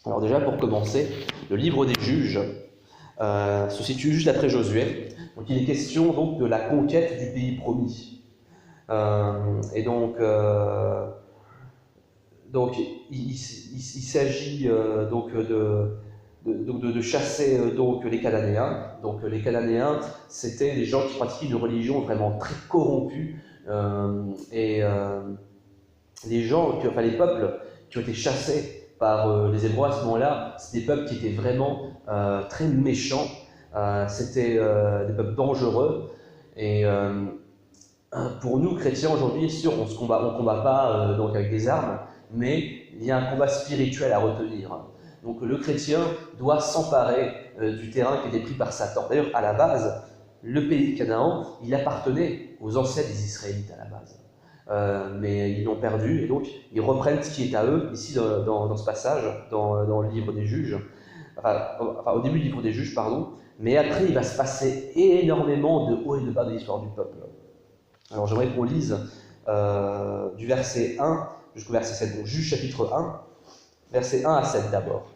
Alors déjà, pour commencer, le livre des juges se situe juste après Josué. Donc il est question donc de la conquête du pays promis. Et donc il s'agit donc de chasser donc les Cananéens. Donc les Cananéens, c'était des gens qui pratiquaient une religion vraiment très corrompue les gens, enfin les peuples qui ont été chassés par les Hébreux à ce moment-là, c'est des peuples qui étaient vraiment très méchants. C'était des peuples dangereux. Et pour nous, chrétiens, aujourd'hui, sûr, on combat pas donc avec des armes, mais il y a un combat spirituel à retenir. Donc le chrétien doit s'emparer du terrain qui était pris par Satan. D'ailleurs, à la base, le pays de Canaan, il appartenait aux ancêtres des Israélites à la base. Mais ils l'ont perdu, et donc ils reprennent ce qui est à eux, ici dans ce passage, dans le livre des juges, enfin au début du livre des juges, pardon, mais après il va se passer énormément de hauts et de bas de l'histoire du peuple. Alors j'aimerais qu'on lise du verset 1 jusqu'au verset 7, donc Juges chapitre 1, verset 1 à 7 d'abord.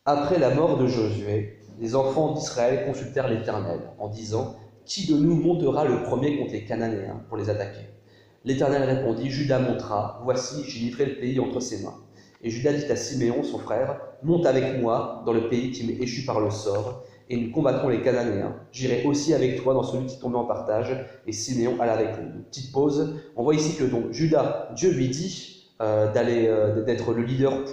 Après la mort de Josué, les enfants d'Israël consultèrent l'Éternel en disant « Qui de nous montera le premier contre les Cananéens pour les attaquer ?» L'Éternel répondit « Juda montera, voici, j'ai livré le pays entre ses mains. » Et Juda dit à Siméon, son frère, « Monte avec moi dans le pays qui m'est échu par le sort, et nous combattrons les Cananéens. J'irai aussi avec toi dans celui qui tombe en partage. » Et Siméon alla avec lui. Une petite pause. On voit ici que donc Juda, Dieu lui dit d'être le leader,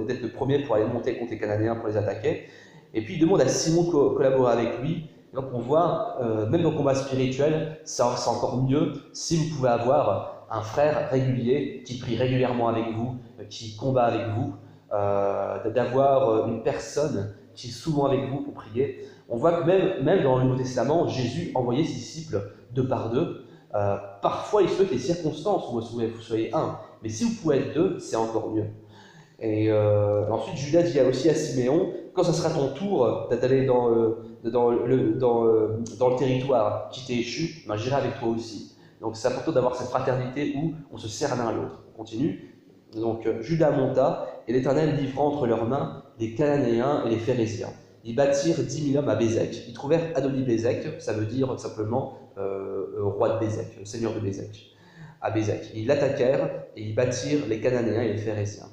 d'être le premier pour aller monter contre les Cananéens pour les attaquer. Et puis il demande à Simon de collaborer avec lui. Donc on voit, même dans le combat spirituel, c'est encore mieux si vous pouvez avoir un frère régulier qui prie régulièrement avec vous, qui combat avec vous, d'avoir une personne qui est souvent avec vous pour prier. On voit que même dans le Nouveau Testament, Jésus envoyait ses disciples deux par deux. Parfois, il se fait que les circonstances où vous soyez un, mais si vous pouvez être deux, c'est encore mieux. Et ensuite, Judas dit aussi à Siméon, quand ce sera ton tour d'aller dans le territoire qui t'est échu, ben, j'irai avec toi aussi. Donc c'est important d'avoir cette fraternité où on se sert l'un à l'autre. On continue. Donc Judas monta, et l'Éternel livra entre leurs mains les Cananéens et les Phéréziens. Ils bâtirent 10 000 hommes à Bézek. Ils trouvèrent Adoni-Bézek, ça veut dire simplement roi de Bézek, seigneur de Bézek, à Bézek. Ils l'attaquèrent et ils bâtirent les Cananéens et les Phéréziens.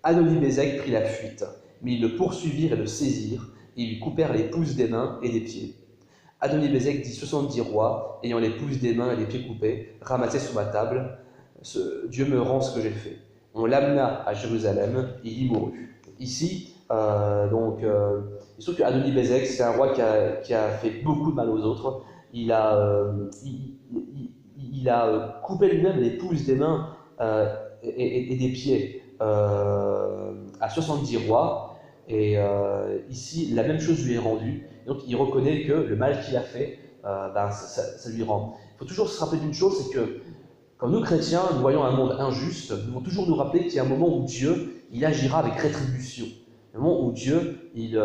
Adoni-Bézek prit la fuite, mais ils le poursuivirent et le saisirent, et ils lui coupèrent les pouces des mains et des pieds. Adoni-Bézek dit 70 rois, ayant les pouces des mains et les pieds coupés, ramassés sous ma table. Dieu me rend ce que j'ai fait. On l'amena à Jérusalem, et il y mourut. Ici, il se trouve que Adoni-Bézek, c'est un roi qui a fait beaucoup de mal aux autres. Il a coupé lui-même les pouces des mains et des pieds à 70 rois. Et ici, la même chose lui est rendue. Donc, il reconnaît que le mal qu'il a fait, ça lui rend. Il faut toujours se rappeler d'une chose, c'est que quand nous, chrétiens, nous voyons un monde injuste, nous devons toujours nous rappeler qu'il y a un moment où Dieu, il agira avec rétribution. Un moment où Dieu, il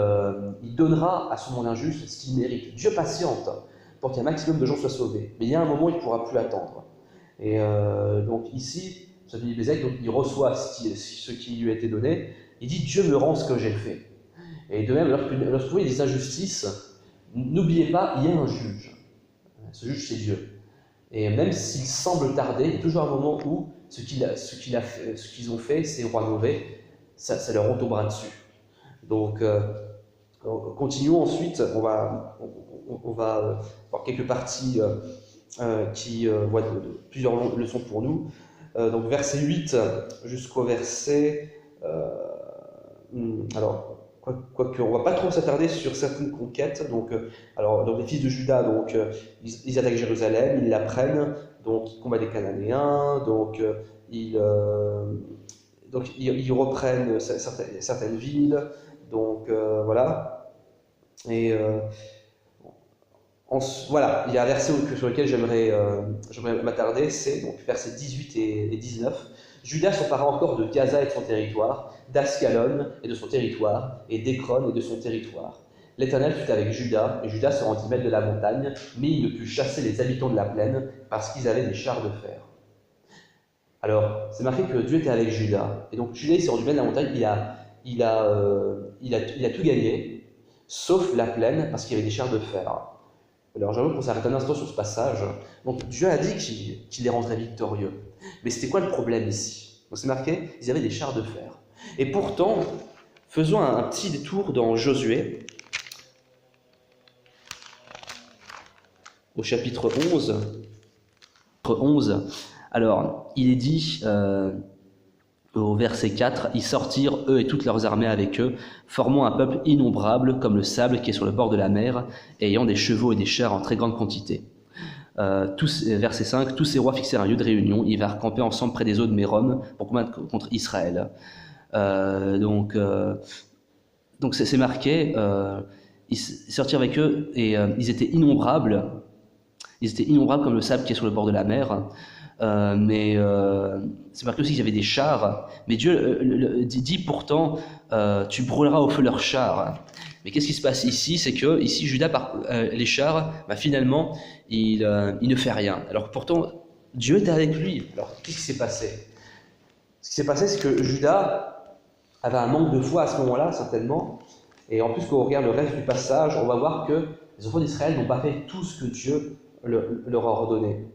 donnera à ce monde injuste ce qu'il mérite. Dieu patiente pour qu'un maximum de gens soient sauvés. Mais il y a un moment où il ne pourra plus attendre. Et donc ici, Adoni-Bézek, il reçoit ce qui lui a été donné. Il dit « Dieu me rend ce que j'ai fait ». Et de même, lorsque vous voyez des injustices, n'oubliez pas, il y a un juge. Ce juge, c'est Dieu. Et même s'il semble tarder, il y a toujours un moment où ce qu'ils ont fait, ces rois mauvais, ça leur retombera dessus. Donc, continuons ensuite. On va voir quelques parties qui voient plusieurs leçons pour nous. Donc, verset 8 jusqu'au verset... alors, quoique, on ne va pas trop s'attarder sur certaines conquêtes. Donc les fils de Juda, ils attaquent Jérusalem, ils la prennent, donc ils combattent les Cananéens, ils reprennent certaines villes, voilà. Et voilà, il y a un verset sur lequel j'aimerais m'attarder, c'est donc versets 18 et 19. Juda s'empara encore de Gaza et de son territoire, d'Ascalon et de son territoire, et d'Écron et de son territoire. L'Éternel fut avec Juda, et Juda se rendit maître de la montagne, mais il ne put chasser les habitants de la plaine, parce qu'ils avaient des chars de fer. Alors, c'est marqué que Dieu était avec Juda, et donc Juda il s'est rendu maître de la montagne, il a tout gagné, sauf la plaine, parce qu'il y avait des chars de fer. Alors j'aimerais qu'on s'arrête un instant sur ce passage. Donc Dieu a dit qu'il les rendrait victorieux. Mais c'était quoi le problème ici? Donc c'est marqué, ils avaient des chars de fer. Et pourtant, faisons un petit détour dans Josué, au chapitre 11. Alors, il est dit au verset 4, « Ils sortirent, eux et toutes leurs armées avec eux, formant un peuple innombrable, comme le sable qui est sur le bord de la mer, et ayant des chevaux et des chars en très grande quantité. » Verset 5, « Tous ces rois fixèrent un lieu de réunion, ils vinrent camper ensemble près des eaux de Mérom pour combattre contre Israël. » Donc c'est marqué, ils sortirent avec eux, et ils étaient innombrables comme le sable qui est sur le bord de la mer. Mais c'est marqué aussi qu'il y avait des chars. Mais Dieu dit pourtant, tu brûleras au feu leurs chars. Mais qu'est-ce qui se passe ici? C'est que ici Juda, les chars, finalement, il ne fait rien. Alors pourtant, Dieu était avec lui. Alors qu'est-ce qui s'est passé? Ce qui s'est passé, c'est que Juda avait un manque de foi à ce moment-là, certainement. Et en plus, quand on regarde le reste du passage, on va voir que les enfants d'Israël n'ont pas fait tout ce que Dieu leur a ordonné.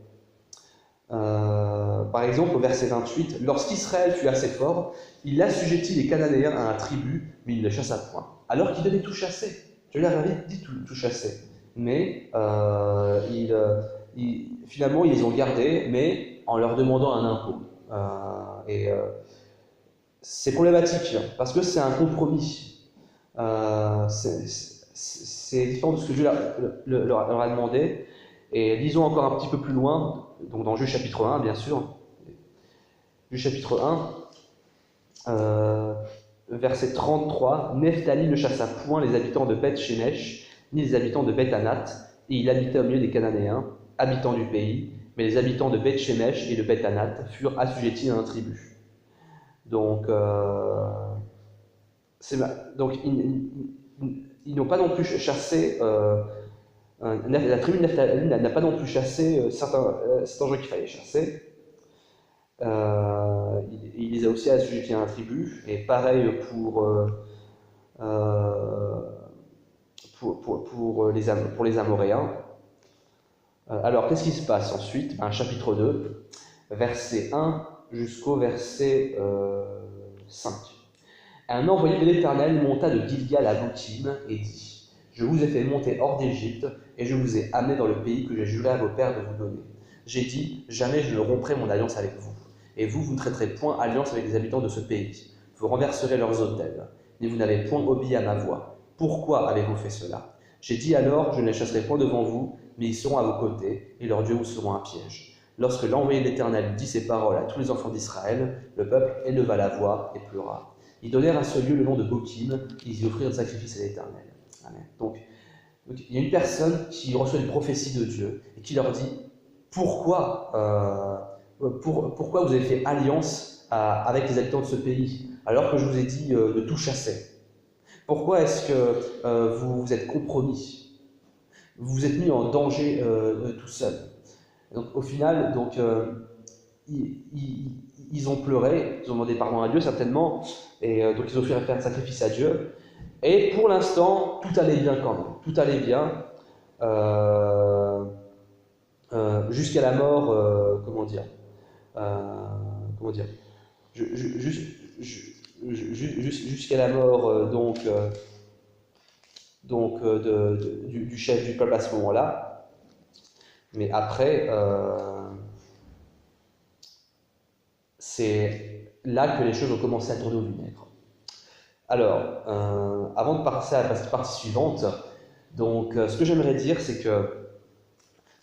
Par exemple, au verset 28, « Lorsqu'Israël fut assez fort, il assujettit les Cananéens à un tribut, mais il ne les chassa point. » Alors qu'il devait tout chasser. Dieu leur avait dit tout chasser. Mais finalement, ils les ont gardés, mais en leur demandant un impôt. C'est problématique, parce que c'est un compromis. C'est différent de ce que Dieu leur a demandé. Et lisons encore un petit peu plus loin, donc dans Juge chapitre 1, bien sûr. Juge chapitre 1, verset 33. « Nephtali ne chassa point les habitants de Beth-Shemesh, ni les habitants de Beth-Anath, et il habitait au milieu des Cananéens, habitants du pays, mais les habitants de Beth-Shemesh et de Beth-Anath furent assujettis à un tribut. » Donc, ils n'ont pas non plus chassé... la tribu de Nephtali n'a pas non plus chassé certains gens qu'il fallait chasser. Il les a aussi assujettis à un tribut, et pareil pour les Amoréens. Alors, qu'est-ce qui se passe ensuite? Chapitre 2, verset 1 jusqu'au verset 5. Un envoyé de l'Éternel monta de Gilgal à Boutkim et dit: Je vous ai fait monter hors d'Égypte, et je vous ai amené dans le pays que j'ai juré à vos pères de vous donner. J'ai dit: jamais je ne romprai mon alliance avec vous, et vous ne traiterez point alliance avec les habitants de ce pays. Vous renverserez leurs autels, mais vous n'avez point obéi à ma voix. Pourquoi avez-vous fait cela? J'ai dit alors: je ne les chasserai point devant vous, mais ils seront à vos côtés, et leurs dieux vous seront un piège. Lorsque l'envoyé de l'Éternel dit ces paroles à tous les enfants d'Israël, le peuple éleva la voix et pleura. Ils donnèrent à ce lieu le nom de Bokim, ils y offrirent des sacrifices à l'Éternel. Amen. Donc, il y a une personne qui reçoit une prophétie de Dieu et qui leur dit: pourquoi vous avez fait alliance avec les habitants de ce pays alors que je vous ai dit de tout chasser? Pourquoi est-ce que vous vous êtes compromis? Vous vous êtes mis en danger tout seul. Donc, au final, ils ont pleuré, ils ont demandé pardon à Dieu certainement, et donc ils ont fait faire un sacrifice à Dieu. Et pour l'instant, tout allait bien quand même. Tout allait bien jusqu'à la mort, jusqu'à la mort du chef du peuple à ce moment-là. Mais après, c'est là que les choses ont commencé à tourner au vinaigre. Alors, avant de passer à la partie suivante, donc, ce que j'aimerais dire, c'est que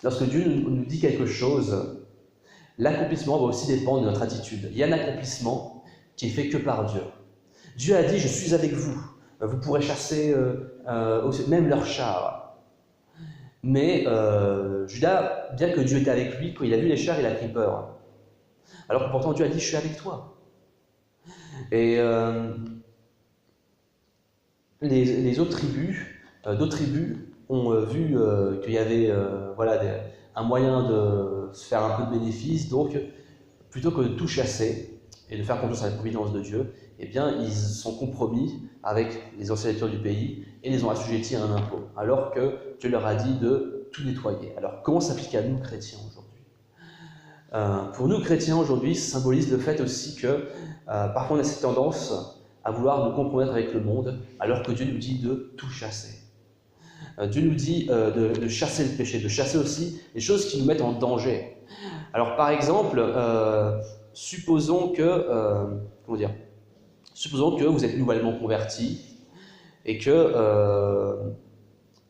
lorsque Dieu nous dit quelque chose, l'accomplissement va aussi dépendre de notre attitude. Il y a un accomplissement qui est fait que par Dieu. Dieu a dit: je suis avec vous, vous pourrez chasser même leurs chars. Mais Judas, bien que Dieu était avec lui, quand il a vu les chars, il a pris peur. Alors que pourtant Dieu a dit: je suis avec toi. Et les autres tribus, D'autres tribus ont vu qu'il y avait voilà, un moyen de se faire un peu de bénéfice, donc plutôt que de tout chasser et de faire confiance à la providence de Dieu, eh bien, ils sont compromis avec les anciens lecteurs du pays et les ont assujettis à un impôt, alors que Dieu leur a dit de tout nettoyer. Alors, comment s'applique à nous, chrétiens, aujourd'hui? Pour nous, chrétiens, aujourd'hui, ça symbolise le fait aussi que parfois on a cette tendance à vouloir nous compromettre avec le monde, alors que Dieu nous dit de tout chasser. Dieu nous dit de chasser le péché, de chasser aussi les choses qui nous mettent en danger. Alors, par exemple, supposons que vous êtes nouvellement converti et que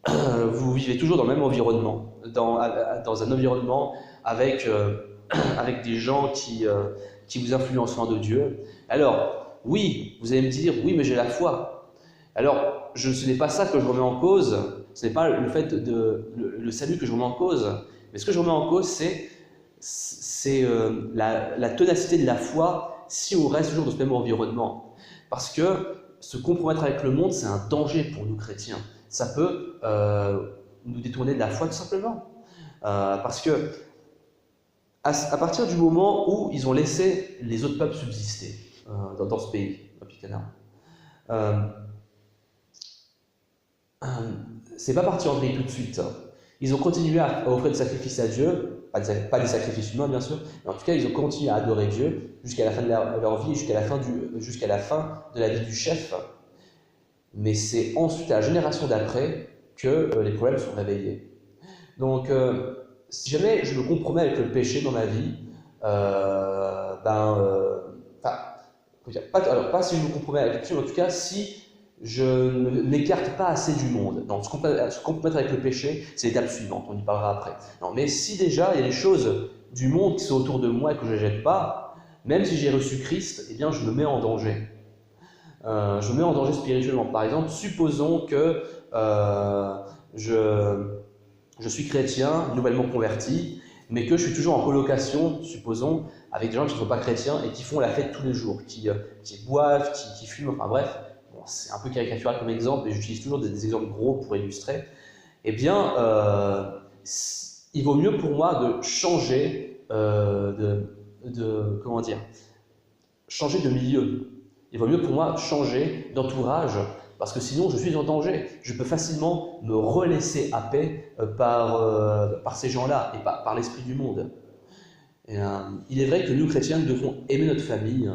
vous vivez toujours dans le même environnement, dans un environnement avec des gens qui vous influencent loin de Dieu. Alors, oui, vous allez me dire, oui, mais j'ai la foi. Alors, ce n'est pas ça que je remets en cause, ce n'est pas le fait le salut que je remets en cause, mais ce que je remets en cause, c'est la ténacité de la foi si on reste toujours dans ce même environnement. Parce que se compromettre avec le monde, c'est un danger pour nous chrétiens. Ça peut nous détourner de la foi tout simplement. Parce que à partir du moment où ils ont laissé les autres peuples subsister dans ce pays, au Pays Canaan, c'est pas parti en vrille tout de suite. Ils ont continué à offrir des sacrifices à Dieu, pas des sacrifices humains bien sûr, mais en tout cas ils ont continué à adorer Dieu jusqu'à la fin de leur vie, jusqu'à la fin de la vie du chef. Mais c'est ensuite à la génération d'après que les problèmes sont réveillés. Donc si jamais je me compromets avec le péché dans ma vie, pas si je me compromets avec le péché, mais en tout cas si je ne m'écarte pas assez du monde. Donc, se compromettre avec le péché, c'est l'étape suivante, on y parlera après. Non, mais si déjà il y a des choses du monde qui sont autour de moi et que je ne jette pas, même si j'ai reçu Christ, eh bien je me mets en danger. Je me mets en danger spirituellement. Par exemple, supposons que je suis chrétien, nouvellement converti, mais que je suis toujours en colocation, supposons, avec des gens qui ne sont pas chrétiens et qui font la fête tous les jours, qui boivent, qui fument, enfin bref. C'est un peu caricatural comme exemple, mais j'utilise toujours des exemples gros pour illustrer. Eh bien, il vaut mieux pour moi de changer changer de milieu. Il vaut mieux pour moi changer d'entourage, parce que sinon je suis en danger. Je peux facilement me relaisser happer par ces gens-là et par l'esprit du monde. Et, il est vrai que nous, chrétiens, nous devons aimer notre famille,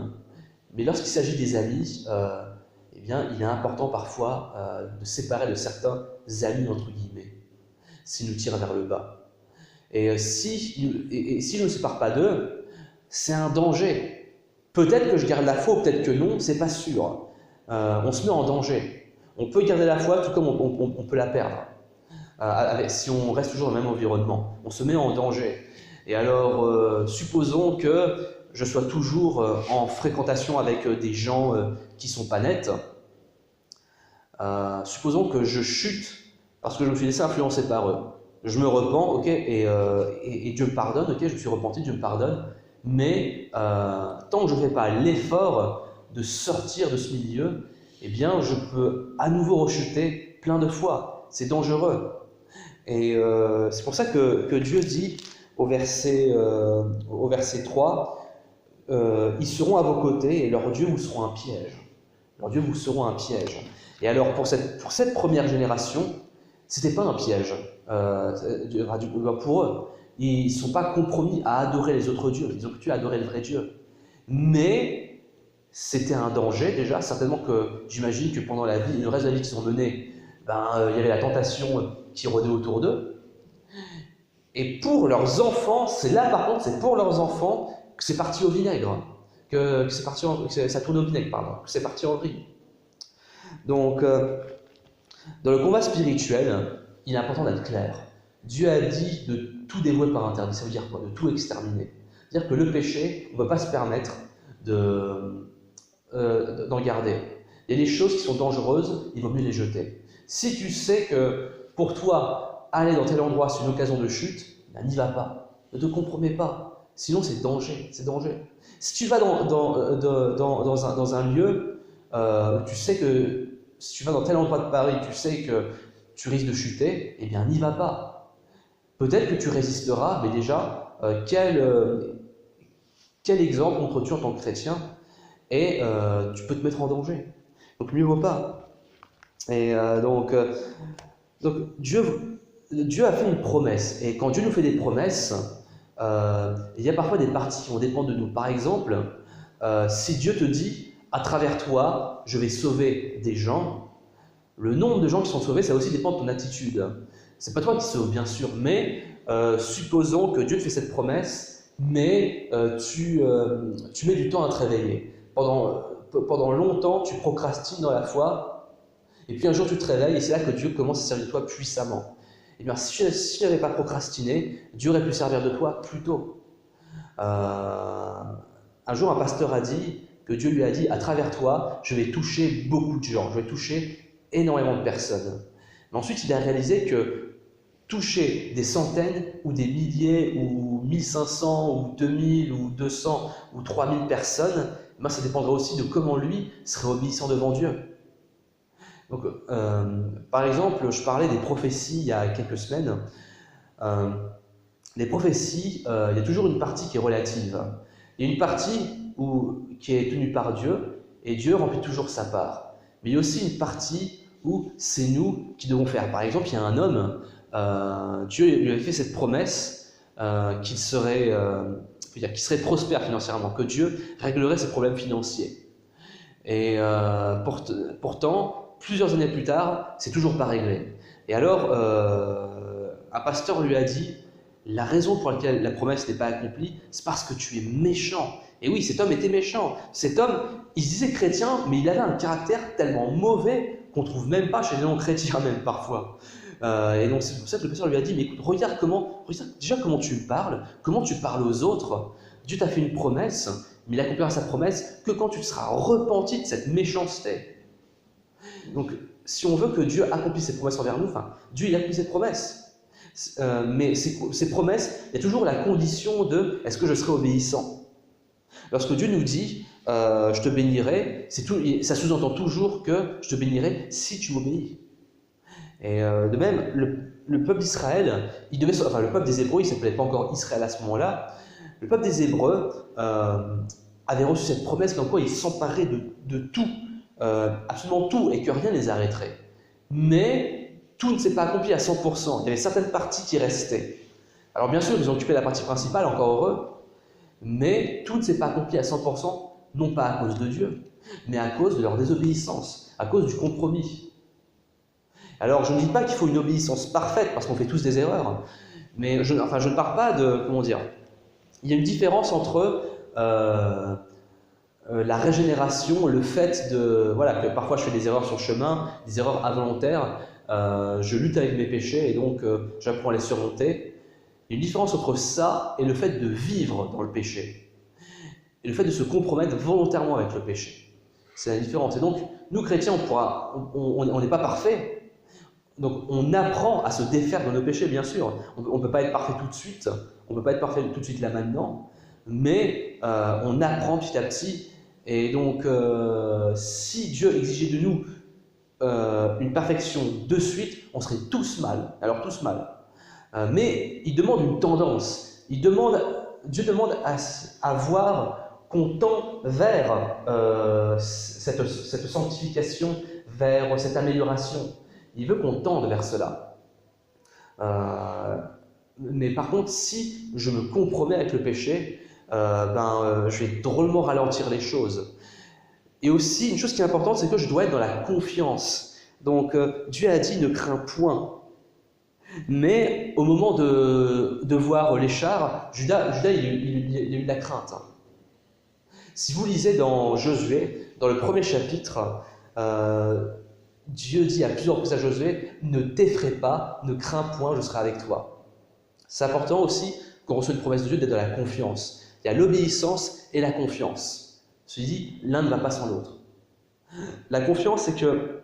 mais lorsqu'il s'agit des amis, eh bien, il est important parfois de séparer de certains amis, entre guillemets, s'ils nous tirent vers le bas. Et si je ne me sépare pas d'eux, c'est un danger. Peut-être que je garde la foi, peut-être que non, c'est pas sûr. On se met en danger. On peut garder la foi tout comme on peut la perdre. Si on reste toujours dans le même environnement, on se met en danger. Et alors, supposons que je sois toujours en fréquentation avec des gens qui ne sont pas nets. Supposons que je chute parce que je me suis laissé influencer par eux. Je me repens, ok, et Dieu me pardonne, ok, je me suis repenti, Dieu me pardonne, mais tant que je ne fais pas l'effort de sortir de ce milieu, eh bien, je peux à nouveau rechuter plein de fois. C'est dangereux. Et c'est pour ça que Dieu dit au verset 3, ils seront à vos côtés et leurs dieux vous seront un piège. Leurs dieux vous seront un piège. Et alors, pour cette première génération, ce n'était pas un piège pour eux. Ils ne sont pas compromis à adorer les autres dieux. Ils ont continué à adorer le vrai Dieu. Mais c'était un danger déjà. Certainement que j'imagine que pendant le reste de la vie qu'ils ont menée, il y avait la tentation qui rôdait autour d'eux. Et pour leurs enfants, c'est pour leurs enfants que c'est parti au vinaigre. Que ça tourne au vinaigre, pardon. Que c'est parti en vrille. Donc, dans le combat spirituel, il est important d'être clair. Dieu a dit de tout dévouer par interdit. Ça veut dire quoi? De tout exterminer. C'est-à-dire que le péché, on ne peut pas se permettre d'en garder. Il y a des choses qui sont dangereuses, il vaut mieux les jeter. Si tu sais que pour toi, aller dans tel endroit, c'est une occasion de chute, n'y va pas. Ne te compromets pas. Sinon, c'est danger. C'est danger. Si tu vas dans un lieu, tu sais que si tu vas dans tel endroit de Paris, tu sais que tu risques de chuter, eh bien n'y va pas. Peut-être que tu résisteras, mais déjà, quel exemple montres-tu en tant que chrétien? Et tu peux te mettre en danger. Donc mieux vaut pas. Et donc Dieu a fait une promesse. Et quand Dieu nous fait des promesses, il y a parfois des parties qui vont dépendre de nous. Par exemple, si Dieu te dit, à travers toi, je vais sauver des gens, le nombre de gens qui sont sauvés, ça va aussi dépendre de ton attitude. C'est pas toi qui sauves, bien sûr, mais supposons que Dieu te fait cette promesse, mais tu mets du temps à te réveiller. Pendant longtemps, tu procrastines dans la foi, et puis un jour tu te réveilles, et c'est là que Dieu commence à servir de toi puissamment. Et bien, si tu n'avais pas procrastiné, Dieu aurait pu servir de toi plus tôt. Un jour, un pasteur a dit que Dieu lui a dit, à travers toi, je vais toucher beaucoup de gens, je vais toucher énormément de personnes. Mais ensuite, il a réalisé que toucher des centaines ou des milliers ou 1500 ou 2000 ou 200 ou 3000 personnes, ben ça dépendra aussi de comment lui serait obéissant devant Dieu. Donc, par exemple, je parlais des prophéties il y a quelques semaines. Les prophéties, il y a toujours une partie qui est relative. Il y a une partie qui est tenue par Dieu, et Dieu remplit toujours sa part. Mais il y a aussi une partie où c'est nous qui devons faire. Par exemple, il y a un homme, Dieu lui avait fait cette promesse qu'il serait prospère financièrement, que Dieu réglerait ses problèmes financiers. Et pourtant, plusieurs années plus tard, c'est toujours pas réglé. Et alors, un pasteur lui a dit, la raison pour laquelle la promesse n'est pas accomplie, c'est parce que tu es méchant. Et oui, cet homme était méchant. Cet homme, il se disait chrétien, mais il avait un caractère tellement mauvais qu'on ne trouve même pas chez les non-chrétiens, même parfois. Et donc, c'est pour ça que le pasteur lui a dit, mais écoute, regarde déjà comment tu parles aux autres. Dieu t'a fait une promesse, mais il accomplira sa promesse que quand tu te seras repenti de cette méchanceté. Donc, si on veut que Dieu accomplisse ses promesses envers nous, Dieu il accomplit ses promesses. Mais ces promesses, il y a toujours la condition de est-ce que je serai obéissant? Lorsque Dieu nous dit je te bénirai, ça sous-entend toujours que je te bénirai si tu m'obéis. Et de même, le peuple d'Israël, le peuple des Hébreux, il ne s'appelait pas encore Israël à ce moment-là, le peuple des Hébreux avait reçu cette promesse comme quoi ils s'emparaient de tout, absolument tout, et que rien ne les arrêterait. Mais tout ne s'est pas accompli à 100%. Il y avait certaines parties qui restaient. Alors bien sûr, ils ont occupé la partie principale, encore heureux, mais tout ne s'est pas accompli à 100%, non pas à cause de Dieu, mais à cause de leur désobéissance, à cause du compromis. Alors je ne dis pas qu'il faut une obéissance parfaite, parce qu'on fait tous des erreurs, mais je ne parle pas de, comment dire, il y a une différence entre la régénération, le fait que parfois je fais des erreurs sur le chemin, des erreurs involontaires, je lutte avec mes péchés et donc j'apprends à les surmonter. Il y a une différence entre ça et le fait de vivre dans le péché. Et le fait de se compromettre volontairement avec le péché. C'est la différence. Et donc, nous chrétiens, on n'est pas parfaits. Donc, on apprend à se défaire de nos péchés, bien sûr. On ne peut pas être parfait tout de suite. On ne peut pas être parfait tout de suite là maintenant. Mais on apprend petit à petit. Et donc, si Dieu exigeait de nous une perfection de suite, on serait tous mal. Alors tous mal. Mais il demande une tendance. Dieu demande à voir qu'on tend vers cette sanctification, vers cette amélioration. Il veut qu'on tende vers cela. Mais par contre, si je me compromets avec le péché, je vais drôlement ralentir les choses. Et aussi, une chose qui est importante, c'est que je dois être dans la confiance. Donc, Dieu a dit « ne crains point ». Mais au moment de voir les chars, Judas il a eu de la crainte. Si vous lisez dans Josué, dans le premier chapitre, Dieu dit à plusieurs reprises à Josué « ne t'effraie pas, ne crains point, je serai avec toi ». C'est important aussi, quand on reçoit une promesse de Dieu, d'être dans la confiance. Il y a l'obéissance et la confiance. Ceci dit, l'un ne va pas sans l'autre. La confiance, c'est que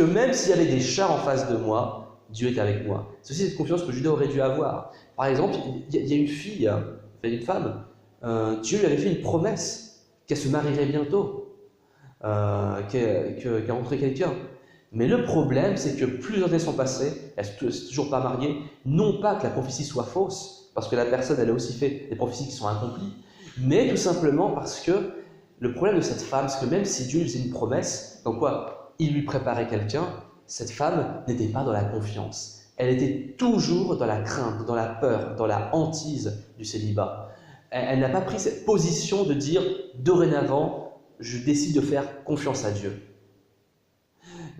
même s'il y avait des chars en face de moi, Dieu est avec moi. C'est aussi cette confiance que Judas aurait dû avoir. Par exemple, il y a une fille, une femme, Dieu lui avait fait une promesse qu'elle se marierait bientôt, qu'elle rencontrerait quelqu'un. Mais le problème, c'est que plusieurs années sont passées, elle n'est toujours pas mariée, non pas que la prophétie soit fausse, parce que la personne, elle a aussi fait des prophéties qui sont accomplies, mais tout simplement parce que le problème de cette femme, c'est que même si Dieu lui faisait une promesse, donc quoi, il lui préparait quelqu'un, cette femme n'était pas dans la confiance. Elle était toujours dans la crainte, dans la peur, dans la hantise du célibat. Elle n'a pas pris cette position de dire, dorénavant, je décide de faire confiance à Dieu.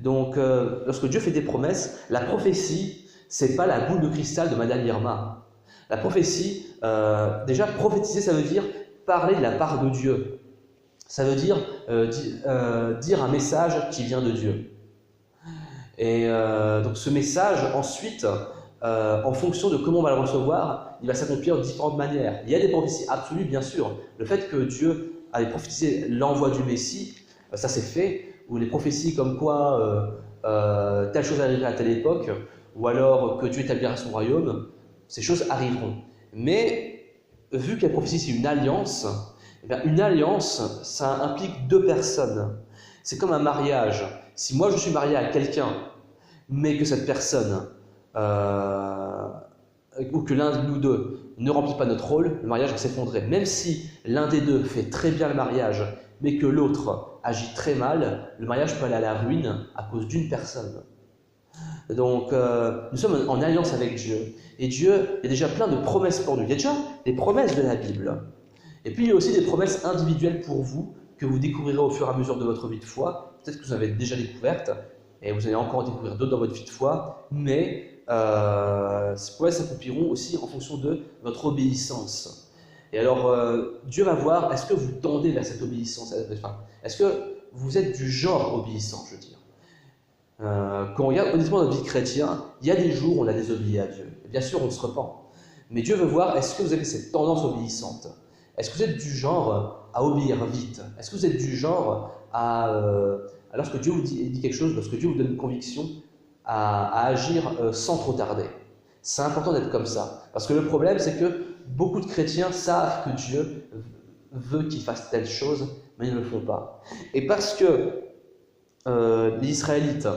Donc, lorsque Dieu fait des promesses, la prophétie, c'est pas la boule de cristal de Madame Irma. La prophétie, déjà, prophétiser, ça veut dire parler de la part de Dieu. Ça veut dire dire un message qui vient de Dieu. Et donc, ce message, ensuite, en fonction de comment on va le recevoir, il va s'accomplir de différentes manières. Il y a des prophéties absolues, bien sûr. Le fait que Dieu avait prophétisé l'envoi du Messie, ça s'est fait. Ou les prophéties comme quoi telle chose arriverait à telle époque, ou alors que Dieu établira son royaume, ces choses arriveront. Mais vu que la prophétie c'est une alliance, eh bien, une alliance, ça implique deux personnes. C'est comme un mariage. Si moi je suis marié à quelqu'un, mais que cette personne, ou que l'un de nous deux ne remplit pas notre rôle, le mariage va s'effondrer. Même si l'un des deux fait très bien le mariage, mais que l'autre agit très mal, le mariage peut aller à la ruine à cause d'une personne. Donc, nous sommes en alliance avec Dieu. Et Dieu, il y a déjà plein de promesses pour nous. Il y a déjà des promesses de la Bible. Et puis, il y a aussi des promesses individuelles pour vous, que vous découvrirez au fur et à mesure de votre vie de foi. Peut-être que vous avez déjà découvertes, et vous allez encore découvrir d'autres dans votre vie de foi, mais ces promesses s'accompliront aussi en fonction de votre obéissance. Et alors, Dieu va voir, est-ce que vous tendez vers cette obéissance? Est-ce que vous êtes du genre obéissant, je veux dire? Quand on regarde honnêtement notre vie chrétienne, il y a des jours où on a désobéi à Dieu. Et bien sûr, on se repent. Mais Dieu veut voir, est-ce que vous avez cette tendance obéissante? Est-ce que vous êtes du genre à obéir vite? Est-ce que vous êtes du genre à, lorsque Dieu vous dit quelque chose, lorsque Dieu vous donne une conviction, à agir sans trop tarder? C'est important d'être comme ça. Parce que le problème, c'est que beaucoup de chrétiens savent que Dieu veut qu'ils fassent telle chose, mais ils ne le font pas. Et parce que les Israélites,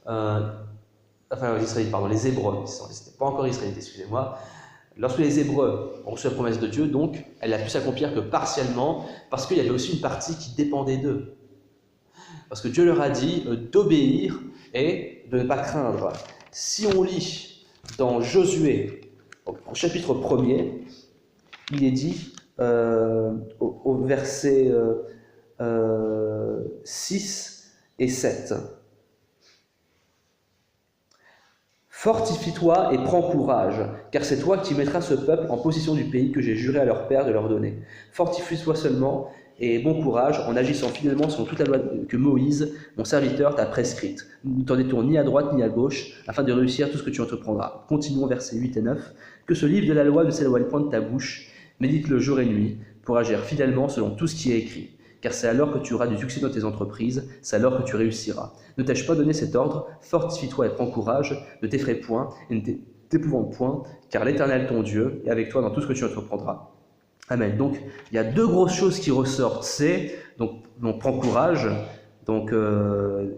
les Hébreux, c'était pas encore Israélites, excusez-moi, lorsque les Hébreux ont reçu la promesse de Dieu, donc, elle a pu s'accomplir que partiellement, parce qu'il y avait aussi une partie qui dépendait d'eux. Parce que Dieu leur a dit d'obéir et de ne pas craindre. Si on lit dans Josué, au chapitre 1er, il est dit au verset 6 et 7. Fortifie-toi et prends courage, car c'est toi qui mettras ce peuple en possession du pays que j'ai juré à leur père de leur donner. Fortifie-toi seulement et bon courage en agissant fidèlement selon toute la loi que Moïse, mon serviteur, t'a prescrite. Ne t'en détourne ni à droite ni à gauche, afin de réussir tout ce que tu entreprendras. Continuons versets 8 et 9. Que ce livre de la loi ne s'éloigne point de ta bouche, médite-le jour et nuit, pour agir fidèlement selon tout ce qui est écrit. Car c'est alors que tu auras du succès dans tes entreprises, c'est alors que tu réussiras. Ne t'ai-je pas donné cet ordre? Fortifie-toi et prends courage, ne t'effraie point et ne t'épouvante point, car l'Éternel ton Dieu est avec toi dans tout ce que tu entreprendras. Amen. Donc, il y a deux grosses choses qui ressortent, c'est, donc prends courage,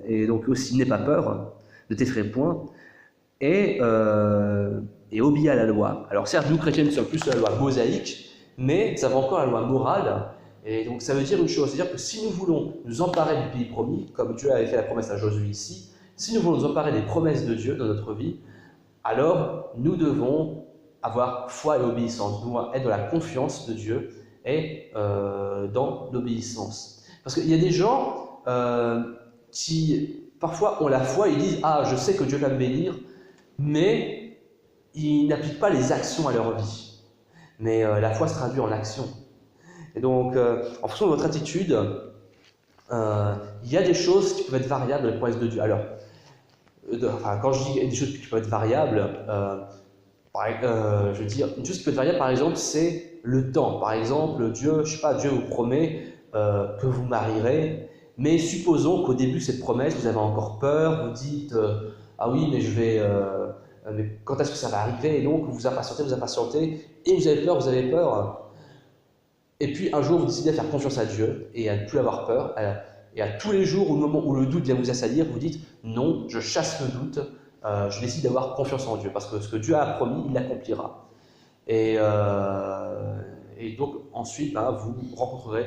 et donc aussi n'aie pas peur, ne t'effraie point, et obéis à la loi. Alors certes, nous chrétiens, nous sommes plus sur la loi mosaïque, mais nous avons encore la loi morale. Et donc ça veut dire une chose, c'est-à-dire que si nous voulons nous emparer du pays promis, comme Dieu avait fait la promesse à Josué ici, si nous voulons nous emparer des promesses de Dieu dans notre vie, alors nous devons avoir foi et obéissance. Nous devons être dans la confiance de Dieu et dans l'obéissance. Parce qu'il y a des gens qui parfois ont la foi, ils disent « Ah, je sais que Dieu va me bénir », mais ils n'appliquent pas les actions à leur vie. Mais la foi se traduit en action. Et donc, en fonction de votre attitude, il y a des choses qui peuvent être variables dans les promesses de Dieu. Alors, quand je dis des choses qui peuvent être variables, je veux dire, une chose qui peut être variable, par exemple, c'est le temps. Par exemple, Dieu vous promet que vous marierez, mais supposons qu'au début de cette promesse, vous avez encore peur, vous dites ah oui, mais mais quand est-ce que ça va arriver? Et donc, vous impatientez, et vous avez peur. Et puis un jour, vous décidez de faire confiance à Dieu et à ne plus avoir peur, et à tous les jours, au moment où le doute vient vous assaillir, vous dites non, je chasse le doute, je décide d'avoir confiance en Dieu, parce que ce que Dieu a promis, il l'accomplira. Et donc ensuite, vous rencontrerez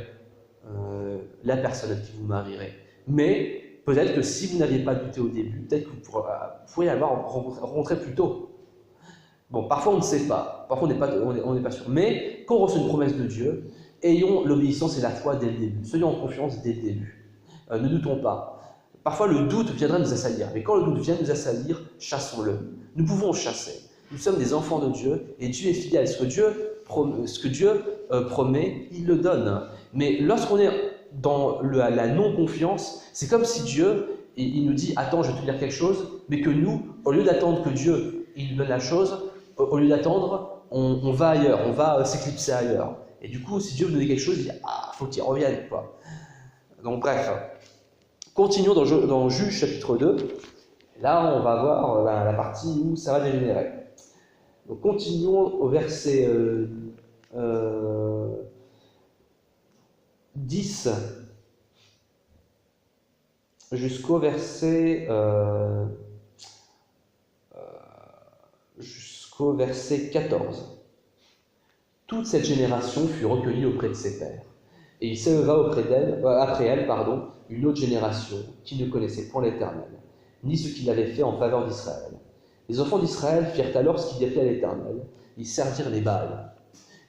la personne avec qui vous marierez. Mais peut-être que si vous n'aviez pas douté au début, peut-être que vous pourriez l'avoir rencontré plus tôt. Bon, parfois on ne sait pas, parfois on n'est pas sûr. Mais quand on reçoit une promesse de Dieu, ayons l'obéissance et la foi dès le début. Soyons en confiance dès le début. Ne doutons pas. Parfois le doute viendra nous assaillir, mais quand le doute vient nous assaillir, chassons-le. Nous pouvons chasser. Nous sommes des enfants de Dieu et Dieu est fidèle. Ce que Dieu promet, il le donne. Mais lorsqu'on est dans la non-confiance, c'est comme si Dieu il nous dit « Attends, je vais te dire quelque chose », mais que nous, au lieu d'attendre que Dieu il nous donne la chose, au lieu d'attendre, on va ailleurs, on va s'éclipser ailleurs. Et du coup, si Dieu veut donner quelque chose, il dit « Ah, faut qu'il revienne, quoi. » Donc bref, continuons dans Juge chapitre 2. Là, on va voir la partie où ça va dégénérer. Donc continuons au verset 10 jusqu'au verset 14. Toute cette génération fut recueillie auprès de ses pères. Et il s'éleva après elle, une autre génération qui ne connaissait point l'Éternel, ni ce qu'il avait fait en faveur d'Israël. Les enfants d'Israël firent alors ce qui déplaît à l'Éternel. Ils servirent les Baals.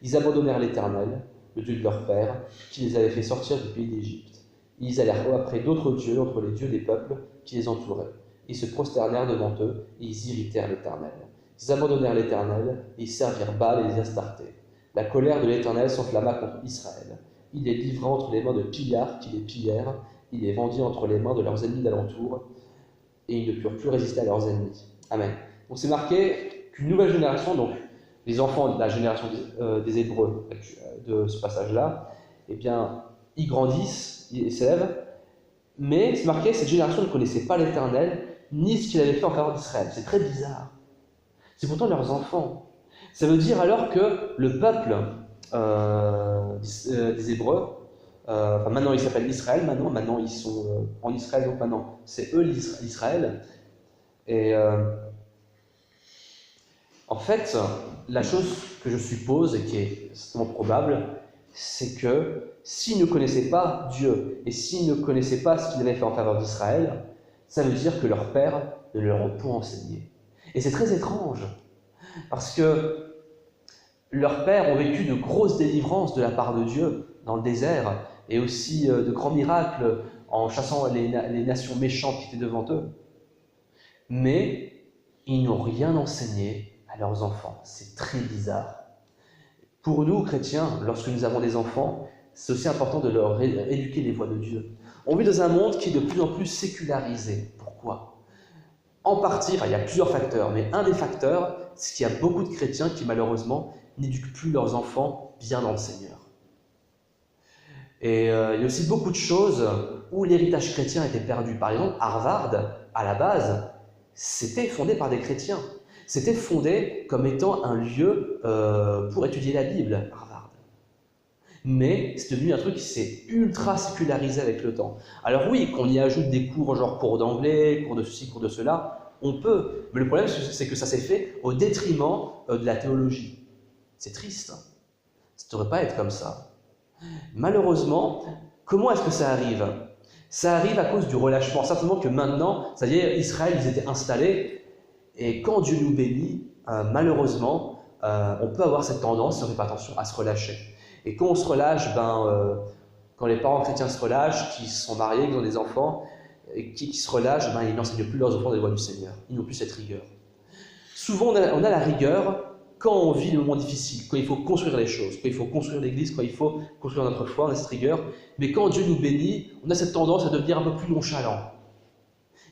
Ils abandonnèrent l'Éternel, le Dieu de leur père, qui les avait fait sortir du pays d'Égypte. Ils allèrent après d'autres dieux entre les dieux des peuples qui les entouraient. Ils se prosternèrent devant eux et ils irritèrent l'Éternel. Ils abandonnèrent l'Éternel et ils servirent Baal et les Astartés. La colère de l'Éternel s'enflamma contre Israël. Il les livra entre les mains de pillards qui les pillèrent. Il les vendit entre les mains de leurs ennemis d'alentour et ils ne purent plus résister à leurs ennemis. Amen. Donc c'est marqué qu'une nouvelle génération, donc les enfants de la génération des Hébreux de ce passage-là, eh bien, ils grandissent, ils s'élèvent, mais c'est marqué que cette génération ne connaissait pas l'Éternel, ni ce qu'il avait fait en faveur d'Israël. C'est très bizarre. C'est pourtant leurs enfants. Ça veut dire alors que le peuple des Hébreux, maintenant ils s'appellent Israël, maintenant ils sont en Israël, donc maintenant c'est eux l'Israël. Et en fait, la chose que je suppose, et qui est certainement probable, c'est que s'ils ne connaissaient pas Dieu, et s'ils ne connaissaient pas ce qu'il avait fait en faveur d'Israël, ça veut dire que leurs pères ne leur ont point enseigné. Et c'est très étrange, parce que leurs pères ont vécu de grosses délivrances de la part de Dieu dans le désert, et aussi de grands miracles en chassant les nations méchantes qui étaient devant eux. Mais ils n'ont rien enseigné à leurs enfants. C'est très bizarre. Pour nous, chrétiens, lorsque nous avons des enfants, c'est aussi important de leur éduquer les voies de Dieu. On vit dans un monde qui est de plus en plus sécularisé. Pourquoi ? En partie, il y a plusieurs facteurs, mais un des facteurs, c'est qu'il y a beaucoup de chrétiens qui, malheureusement, n'éduquent plus leurs enfants bien dans le Seigneur. Et il y a aussi beaucoup de choses où l'héritage chrétien était perdu. Par exemple, Harvard, à la base, c'était fondé par des chrétiens. C'était fondé comme étant un lieu pour étudier la Bible, Harvard. Mais c'est devenu un truc qui s'est ultra sécularisé avec le temps. Alors oui, qu'on y ajoute des cours genre cours d'anglais, cours de ceci, cours de cela, on peut. Mais le problème, c'est que ça s'est fait au détriment de la théologie. C'est triste. Ça ne devrait pas être comme ça. Malheureusement, comment est-ce que ça arrive ? Ça arrive à cause du relâchement. Certainement que maintenant, ça y est, Israël, ils étaient installés. Et quand Dieu nous bénit, malheureusement, on peut avoir cette tendance, si on ne fait pas attention, à se relâcher. Et quand on se relâche, quand les parents chrétiens se relâchent, qui sont mariés, qui ont des enfants, et qui se relâchent, ils n'enseignent plus leurs enfants des voies du Seigneur. Ils n'ont plus cette rigueur. Souvent, on a la rigueur quand on vit le moment difficile, quand il faut construire les choses, quand il faut construire l'église, quand il faut construire notre foi, on a cette rigueur. Mais quand Dieu nous bénit, on a cette tendance à devenir un peu plus nonchalant.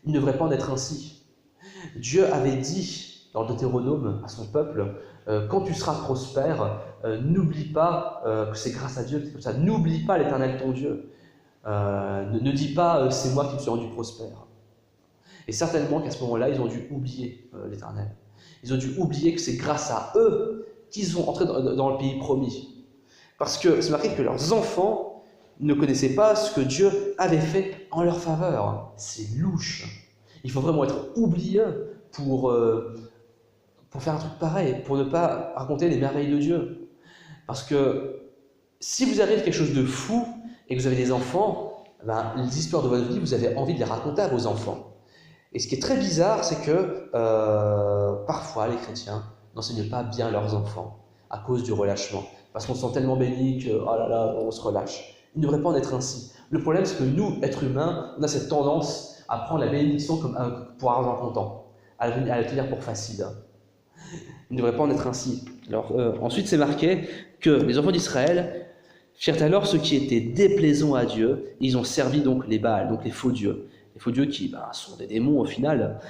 Il ne devrait pas en être ainsi. Dieu avait dit dans Deutéronome à son peuple, quand tu seras prospère, n'oublie pas que c'est grâce à Dieu que c'est comme ça. N'oublie pas l'Éternel ton Dieu. Ne dis pas c'est moi qui me suis rendu prospère. Et certainement qu'à ce moment-là, ils ont dû oublier l'Éternel. Ils ont dû oublier que c'est grâce à eux qu'ils sont entrés dans le pays promis. Parce que c'est marqué que leurs enfants ne connaissaient pas ce que Dieu avait fait en leur faveur. C'est louche. Il faut vraiment être oublieux pour faire un truc pareil, pour ne pas raconter les merveilles de Dieu. Parce que si vous arrive quelque chose de fou et que vous avez des enfants, ben, les histoires de votre vie, vous avez envie de les raconter à vos enfants. Et ce qui est très bizarre, c'est que parfois les chrétiens n'enseignent pas bien leurs enfants à cause du relâchement. Parce qu'on se sent tellement béni que, oh là là, on se relâche. Il ne devrait pas en être ainsi. Le problème, c'est que nous, êtres humains, on a cette tendance à prendre la bénédiction comme pour argent comptant, à la tenir pour facile. Il ne devrait pas en être ainsi. Alors, ensuite, c'est marqué que les enfants d'Israël firent alors ce qui était déplaisant à Dieu. Ils ont servi donc les Baals, donc les faux dieux. Les faux dieux qui sont des démons au final.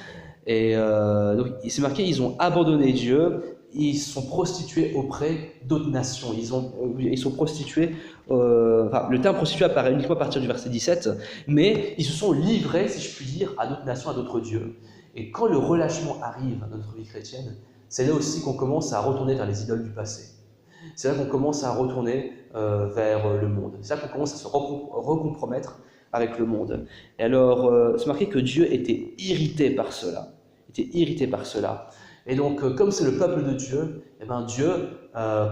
Et donc, c'est marqué, ils ont abandonné Dieu. Ils se sont prostitués auprès d'autres nations. Ils sont prostitués. Le terme prostituée apparaît uniquement à partir du verset 17, mais ils se sont livrés, si je puis dire, à d'autres nations, à d'autres dieux. Et quand le relâchement arrive dans notre vie chrétienne, c'est là aussi qu'on commence à retourner vers les idoles du passé. C'est là qu'on commence à retourner vers le monde. C'est là qu'on commence à se recompromettre avec le monde. Et alors, c'est marqué que Dieu était irrité par cela. Et donc, comme c'est le peuple de Dieu, eh ben Dieu,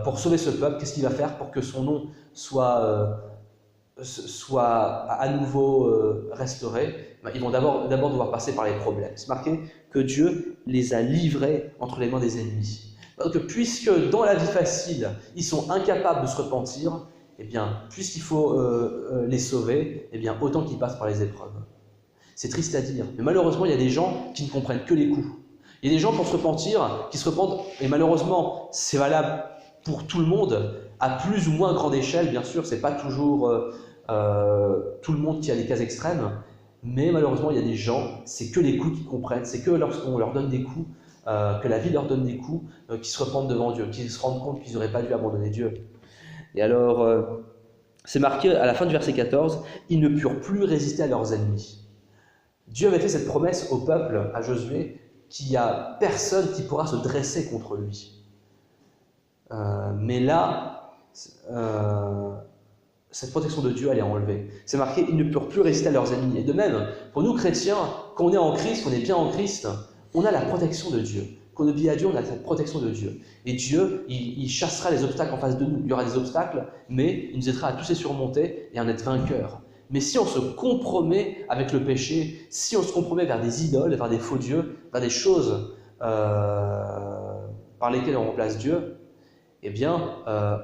pour sauver ce peuple, qu'est-ce qu'il va faire pour que son nom soit à nouveau restauré? Ils vont d'abord devoir passer par les problèmes. C'est marqué que Dieu les a livrés entre les mains des ennemis. Donc, puisque dans la vie facile, ils sont incapables de se repentir, eh bien, puisqu'il faut les sauver, eh bien, autant qu'ils passent par les épreuves. C'est triste à dire, mais malheureusement, il y a des gens qui ne comprennent que les coups. Il y a des gens pour se repentir, qui se repentent, et malheureusement, c'est valable pour tout le monde, à plus ou moins grande échelle, bien sûr, c'est pas toujours tout le monde qui a des cas extrêmes, mais malheureusement, il y a des gens, c'est que les coups qu'ils comprennent, c'est que lorsqu'on leur donne des coups, que la vie leur donne des coups, qui se repentent devant Dieu, qui se rendent compte qu'ils n'auraient pas dû abandonner Dieu. Et alors, c'est marqué à la fin du verset 14, « Ils ne purent plus résister à leurs ennemis ». Dieu avait fait cette promesse au peuple, à Josué, qu'il n'y a personne qui pourra se dresser contre lui. Mais là, cette protection de Dieu, elle est enlevée. C'est marqué, ils ne purent plus résister à leurs ennemis. Et de même, pour nous chrétiens, quand on est en Christ, qu'on est bien en Christ, on a la protection de Dieu. Quand on obéit à Dieu, on a cette protection de Dieu. Et Dieu, il chassera les obstacles en face de nous. Il y aura des obstacles, mais il nous aidera à tous les surmonter et à en être vainqueurs. Mais si on se compromet avec le péché, si on se compromet vers des idoles, vers des faux dieux, vers des choses par lesquelles on remplace Dieu, eh bien,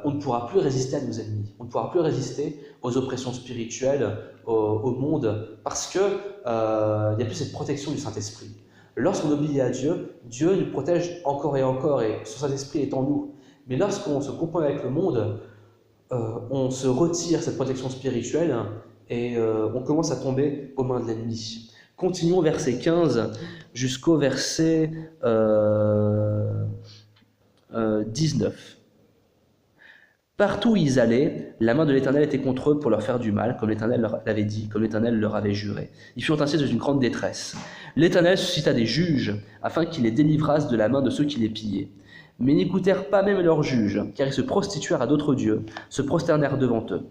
on ne pourra plus résister à nos ennemis. On ne pourra plus résister aux oppressions spirituelles, au monde, parce qu'il n'y a plus cette protection du Saint-Esprit. Lorsqu'on obéit à Dieu, Dieu nous protège encore et encore, et son Saint-Esprit est en nous. Mais lorsqu'on se compromet avec le monde, on se retire cette protection spirituelle, et on commence à tomber aux mains de l'ennemi. Continuons verset 15 jusqu'au verset 19. Partout où ils allaient, la main de l'Éternel était contre eux pour leur faire du mal, comme l'Éternel leur l'avait dit, comme l'Éternel leur avait juré. Ils furent ainsi dans une grande détresse. L'Éternel suscita des juges, afin qu'ils les délivrassent de la main de ceux qui les pillaient. Mais ils n'écoutèrent pas même leurs juges, car ils se prostituèrent à d'autres dieux, se prosternèrent devant eux.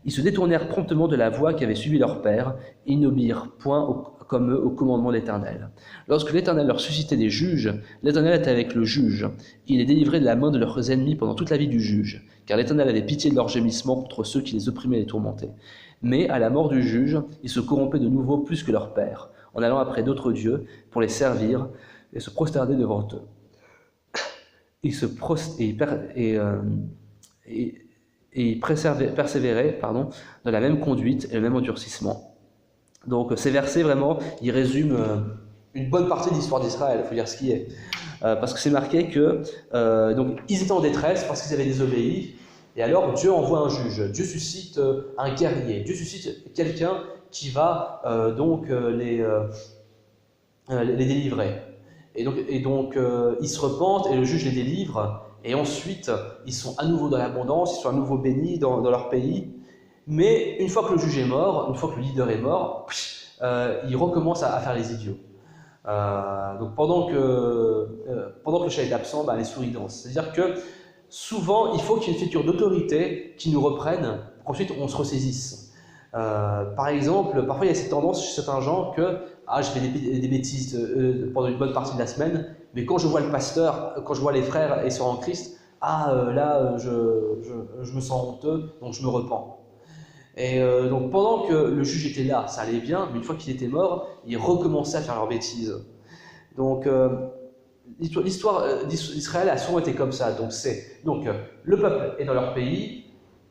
Ils se détournèrent promptement de la voie qui avait suivi leur père, et ils n'obéirent point comme eux au commandement de l'Éternel. Lorsque l'Éternel leur suscitait des juges, l'Éternel était avec le juge. Il les délivrait de la main de leurs ennemis pendant toute la vie du juge, car l'Éternel avait pitié de leurs gémissements contre ceux qui les opprimaient et les tourmentaient. Mais à la mort du juge, ils se corrompaient de nouveau plus que leur père, en allant après d'autres dieux pour les servir et se prosterner devant eux. Ils persévéraient dans la même conduite et le même endurcissement. Donc ces versets, vraiment, ils résument une bonne partie de l'histoire d'Israël, il faut dire ce qui est. Parce que c'est marqué que donc, ils étaient en détresse parce qu'ils avaient désobéi, et alors Dieu envoie un juge, Dieu suscite un guerrier, Dieu suscite quelqu'un qui va les délivrer. Et donc ils se repentent et le juge les délivre, et ensuite ils sont à nouveau dans l'abondance, ils sont à nouveau bénis dans leur pays. Mais une fois que le juge est mort, une fois que le leader est mort, il recommence à faire les idiots. Donc pendant que le chat est absent, les souris dansent. C'est-à-dire que souvent, il faut qu'il y ait une figure d'autorité qui nous reprenne, pour qu'ensuite on se ressaisisse. Par exemple, parfois il y a cette tendance chez certains gens que je fais des bêtises pendant une bonne partie de la semaine, mais quand je vois le pasteur, quand je vois les frères et sœurs en Christ, je me sens honteux, donc je me repens. Et donc pendant que le juge était là, ça allait bien, mais une fois qu'il était mort, ils recommençaient à faire leurs bêtises. Donc l'histoire d'Israël a souvent été comme ça. Donc le peuple est dans leur pays,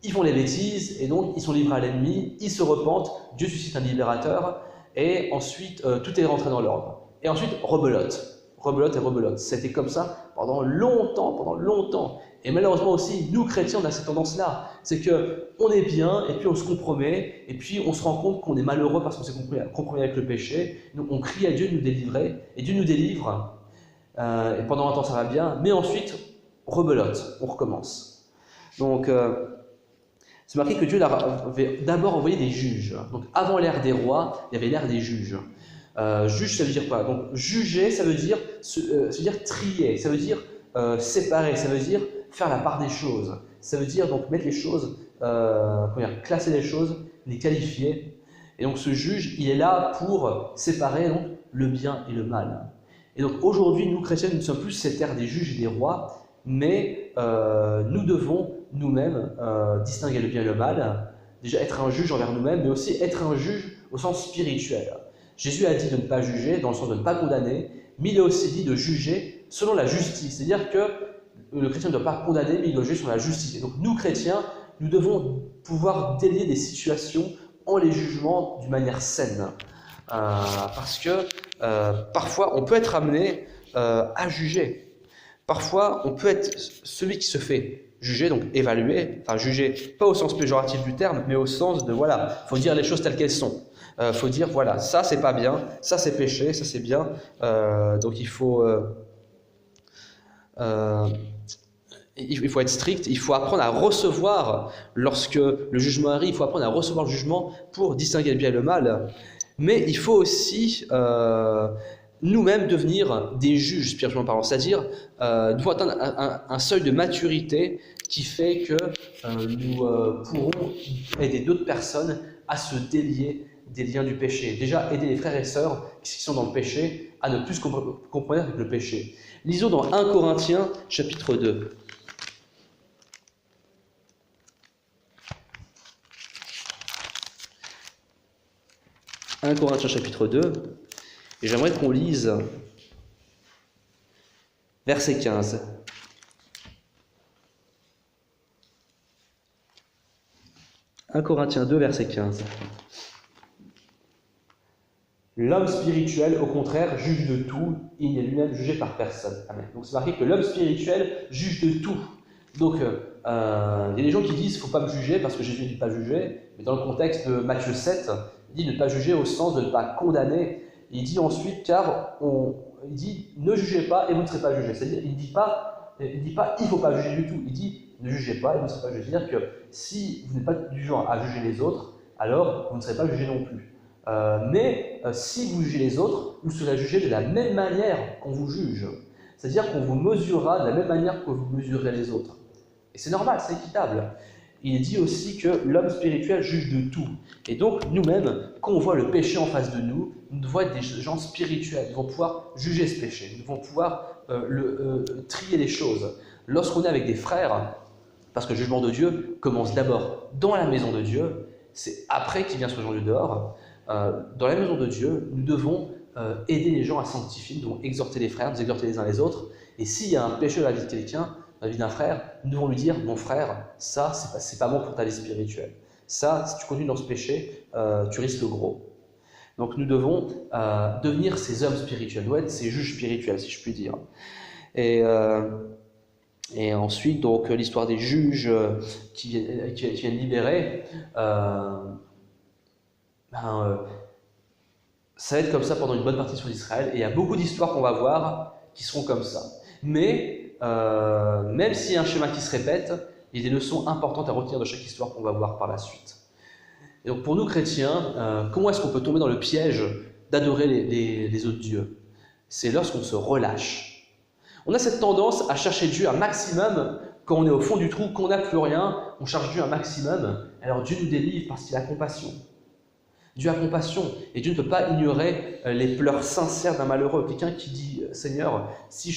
ils font les bêtises, et donc ils sont livrés à l'ennemi, ils se repentent, Dieu suscite un libérateur, et ensuite tout est rentré dans l'ordre. Et ensuite, rebelote. C'était comme ça pendant longtemps. Et malheureusement aussi, nous chrétiens, on a cette tendance-là. C'est qu'on est bien, et puis on se compromet, et puis on se rend compte qu'on est malheureux parce qu'on s'est compromis avec le péché. Donc on crie à Dieu de nous délivrer, et Dieu nous délivre, et pendant un temps ça va bien, mais ensuite, rebelote, on recommence. Donc, c'est marqué que Dieu avait d'abord envoyé des juges. Donc avant l'ère des rois, il y avait l'ère des juges. Juge, ça veut dire quoi? Donc juger, ça veut dire trier, ça veut dire séparer, ça veut dire faire la part des choses. Ça veut dire donc mettre les choses, classer les choses, les qualifier. Et donc ce juge, il est là pour séparer donc, le bien et le mal. Et donc aujourd'hui, nous chrétiens, nous ne sommes plus cette ère des juges et des rois, mais nous devons nous-mêmes distinguer le bien et le mal, déjà être un juge envers nous-mêmes, mais aussi être un juge au sens spirituel. Jésus a dit de ne pas juger, dans le sens de ne pas condamner, mais il a aussi dit de juger selon la justice, c'est-à-dire que le chrétien ne doit pas condamner, mais il doit juger selon la justice. Et donc nous, chrétiens, nous devons pouvoir délier des situations en les jugements d'une manière saine, parce que parfois on peut être amené à juger. Parfois, on peut être celui qui se fait juger, donc évaluer, enfin juger, pas au sens péjoratif du terme, mais au sens de, voilà, il faut dire les choses telles qu'elles sont. Faut dire, voilà, ça c'est pas bien, ça c'est péché, ça c'est bien. Donc il faut être strict, il faut apprendre à recevoir, lorsque le jugement arrive, il faut apprendre à recevoir le jugement pour distinguer le bien et le mal. Mais il faut aussi nous-mêmes devenir des juges spirituellement parlant, c'est-à-dire nous devons atteindre un seuil de maturité qui fait que nous pourrons aider d'autres personnes à se délier des liens du péché. Déjà, aider les frères et sœurs qui sont dans le péché à ne plus se compromettre avec le péché. Lisons dans 1 Corinthiens, chapitre 2. 1 Corinthiens, chapitre 2. Et j'aimerais qu'on lise verset 15. 1 Corinthiens 2, verset 15. L'homme spirituel, au contraire, juge de tout, il n'est lui-même jugé par personne. Amen. Donc c'est marqué que l'homme spirituel juge de tout. Donc il y a des gens qui disent qu'il ne faut pas me juger parce que Jésus ne dit pas juger, mais dans le contexte de Matthieu 7, il dit ne pas juger au sens de ne pas condamner. Il dit ensuite, il dit ne jugez pas et vous ne serez pas jugés. C'est-à-dire, il ne dit pas il ne faut pas juger du tout. Il dit ne jugez pas et vous ne serez pas jugés. C'est-à-dire que si vous n'êtes pas du genre à juger les autres, alors vous ne serez pas jugés non plus. Mais si vous jugez les autres, vous serez jugés de la même manière qu'on vous juge. C'est-à-dire qu'on vous mesurera de la même manière que vous mesurez les autres. Et c'est normal, c'est équitable. Il dit aussi que l'homme spirituel juge de tout. Et donc, nous-mêmes, quand on voit le péché en face de nous, nous devons être des gens spirituels. Nous devons pouvoir juger ce péché. Nous devons pouvoir trier les choses. Lorsqu'on est avec des frères, parce que le jugement de Dieu commence d'abord dans la maison de Dieu, c'est après qu'il vient sur le jugement du dehors. Dans la maison de Dieu, nous devons aider les gens à sanctifier, nous devons exhorter les frères, nous exhorter les uns les autres. Et s'il y a un péché dans la vie de quelqu'un, dans la vie d'un frère, nous devons lui dire, mon frère, ça, c'est pas bon pour ta vie spirituelle. Ça, si tu continues dans ce péché, tu risques gros. Donc nous devons devenir ces hommes spirituels, nous devons être ces juges spirituels, si je puis dire. Et ensuite, donc, l'histoire des juges qui viennent libérer, ça va être comme ça pendant une bonne partie sur Israël. Et il y a beaucoup d'histoires qu'on va voir qui seront comme ça. Mais même s'il y a un schéma qui se répète, il y a des leçons importantes à retenir de chaque histoire qu'on va voir par la suite. Et donc pour nous chrétiens, comment est-ce qu'on peut tomber dans le piège d'adorer les autres dieux? C'est lorsqu'on se relâche. On a cette tendance à chercher Dieu un maximum quand on est au fond du trou, qu'on n'a plus rien, on cherche Dieu un maximum. Alors Dieu nous délivre parce qu'il a compassion. Dieu a compassion et Dieu ne peut pas ignorer les pleurs sincères d'un malheureux. Quelqu'un qui dit, Seigneur, si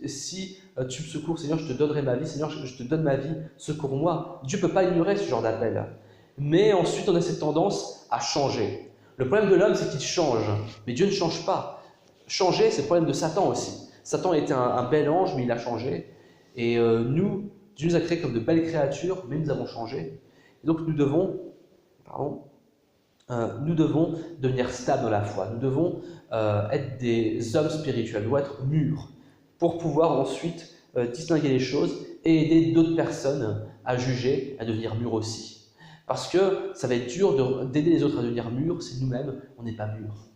tu me secours, Seigneur, je te donnerai ma vie, Seigneur, je te donne ma vie, secours-moi. Dieu ne peut pas ignorer ce genre d'appel. Mais ensuite, on a cette tendance à changer. Le problème de l'homme, c'est qu'il change, mais Dieu ne change pas. Changer, c'est le problème de Satan aussi. Satan était un bel ange, mais il a changé. Et Dieu nous a créés comme de belles créatures, mais nous avons changé. Et donc nous devons devenir stables dans la foi. Nous devons être des hommes spirituels, nous devons être mûrs pour pouvoir ensuite distinguer les choses et aider d'autres personnes à juger, à devenir mûrs aussi. Parce que ça va être dur d'aider les autres à devenir mûrs si nous-mêmes, on n'est pas mûrs.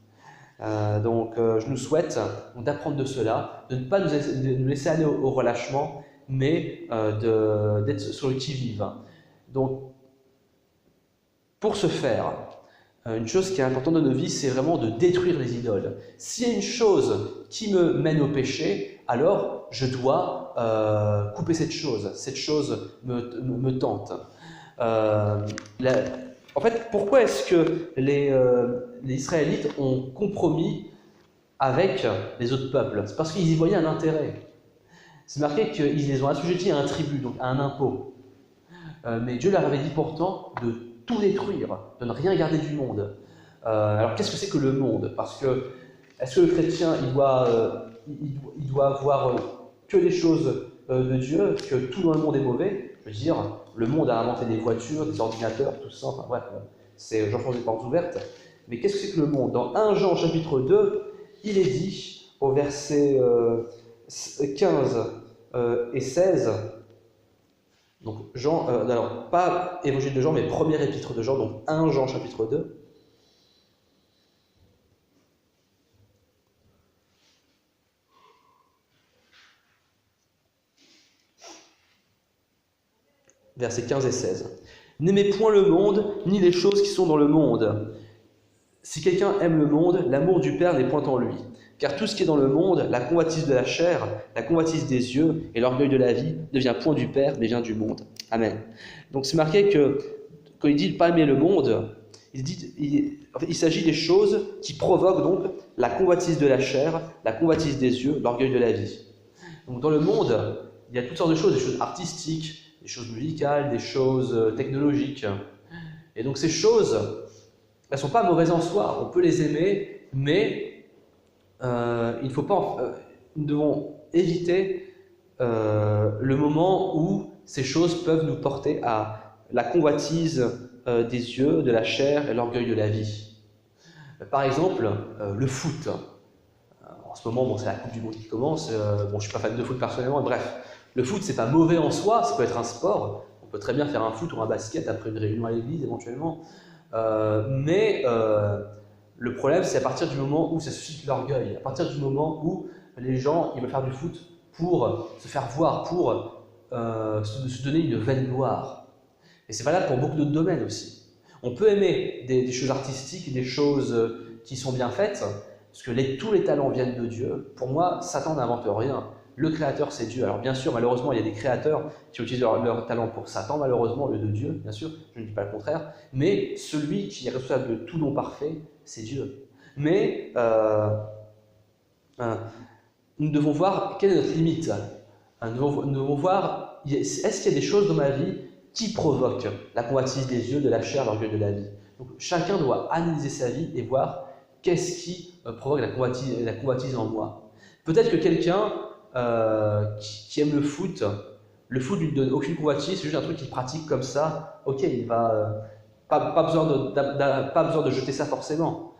Je nous souhaite d'apprendre de cela, de ne pas nous laisser aller au relâchement, mais d'être sur le qui-vive. Donc, pour ce faire, une chose qui est importante dans nos vies, c'est vraiment de détruire les idoles. S'il y a une chose qui me mène au péché, alors je dois couper cette chose. Cette chose me tente. En fait, pourquoi est-ce que les Israélites ont compromis avec les autres peuples? C'est parce qu'ils y voyaient un intérêt. C'est marqué qu'ils les ont assujettis à un tribut, donc à un impôt. Mais Dieu leur avait dit pourtant de tout détruire, de ne rien garder du monde. Alors qu'est-ce que c'est que le monde? Parce que, est-ce que le chrétien, il doit voir que des choses de Dieu, que tout dans le monde est mauvais? Je veux dire, le monde a inventé des voitures, des ordinateurs, tout ça, enfin bref, j'enfonce des portes ouvertes. Mais qu'est-ce que c'est que le monde? Dans 1 Jean chapitre 2, il est dit, au verset 15 et 16, donc Jean, alors pas évangile de Jean, mais première épître de Jean, donc 1 Jean chapitre 2. Versets 15 et 16. N'aimez point le monde, ni les choses qui sont dans le monde. Si quelqu'un aime le monde, l'amour du Père n'est point en lui. Car tout ce qui est dans le monde, la convoitise de la chair, la convoitise des yeux et l'orgueil de la vie, ne vient point du Père, mais vient du monde. Amen. Donc c'est marqué que, quand il dit ne pas aimer le monde, il s'agit des choses qui provoquent donc la convoitise de la chair, la convoitise des yeux, l'orgueil de la vie. Donc dans le monde, il y a toutes sortes de choses, des choses artistiques, des choses musicales, des choses technologiques. Et donc ces choses, elles ne sont pas mauvaises en soi, on peut les aimer, mais il ne faut pas, nous devons éviter le moment où ces choses peuvent nous porter à la convoitise des yeux, de la chair et l'orgueil de la vie. Par exemple, le foot. En ce moment, c'est la Coupe du Monde qui commence. Je ne suis pas fan de foot personnellement, bref. Le foot, c'est pas mauvais en soi, ça peut être un sport. On peut très bien faire un foot ou un basket après une réunion à l'église, éventuellement. Mais le problème, c'est à partir du moment où ça suscite l'orgueil, à partir du moment où les gens ils veulent faire du foot pour se faire voir, pour se donner une vaine gloire. Et c'est valable pour beaucoup d'autres domaines aussi. On peut aimer des choses artistiques, des choses qui sont bien faites, parce que tous les talents viennent de Dieu. Pour moi, Satan n'invente rien. Le créateur, c'est Dieu. Alors bien sûr, malheureusement, il y a des créateurs qui utilisent leur talent pour Satan, malheureusement, au lieu de Dieu, bien sûr, je ne dis pas le contraire. Mais celui qui est responsable de tout don parfait, c'est Dieu. Mais nous devons voir quelle est notre limite. Nous devons voir, est-ce qu'il y a des choses dans ma vie qui provoquent la convoitise des yeux, de la chair, l'orgueil de la vie? Donc chacun doit analyser sa vie et voir qu'est-ce qui provoque la convoitise en moi. Peut-être que quelqu'un qui aime le foot lui donne aucune convoitise, c'est juste un truc qu'il pratique comme ça. Ok, il va pas besoin de jeter ça forcément.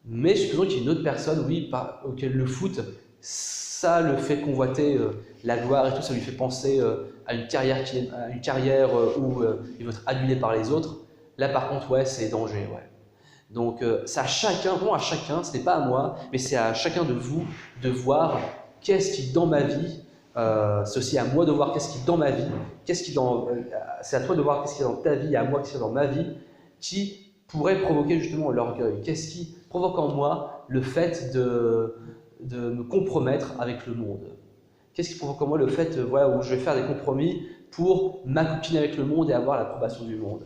Mais supposons qu'il y ait une autre personne, oui, auquel le foot, ça le fait convoiter la gloire et tout, ça lui fait penser à une carrière où il veut être adulé par les autres. Là, par contre, ouais, c'est danger, ouais. Donc, c'est à chacun, vraiment à chacun, ce n'est pas à moi, mais c'est à chacun de vous de voir qu'est-ce qui dans ma vie, c'est aussi à moi de voir qu'est-ce qui dans ma vie, c'est à toi de voir qu'est-ce qui est dans ta vie, et à moi qu'est-ce qui est dans ma vie, qui pourrait provoquer justement l'orgueil. Qu'est-ce qui provoque en moi le fait de me compromettre avec le monde? Qu'est-ce qui provoque en moi le fait où je vais faire des compromis pour m'acoquiner avec le monde et avoir l'approbation du monde?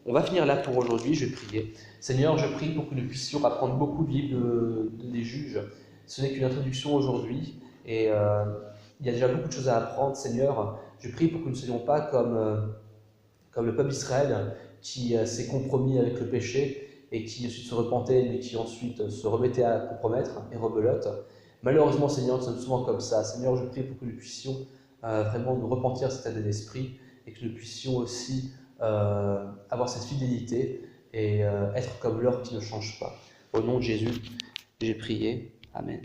On va finir là pour aujourd'hui, je vais prier. Seigneur, je prie pour que nous puissions apprendre beaucoup du livre des juges. Ce n'est qu'une introduction aujourd'hui et il y a déjà beaucoup de choses à apprendre. Seigneur, je prie pour que nous ne soyons pas comme le peuple d'Israël qui s'est compromis avec le péché et qui ensuite se repentait, mais qui ensuite se remettait à compromettre et rebelote. Malheureusement, Seigneur, nous sommes souvent comme ça. Seigneur, je prie pour que nous puissions vraiment nous repentir cet état d'esprit et que nous puissions aussi avoir cette fidélité et être comme l'or qui ne change pas. Au nom de Jésus, j'ai prié. Amen.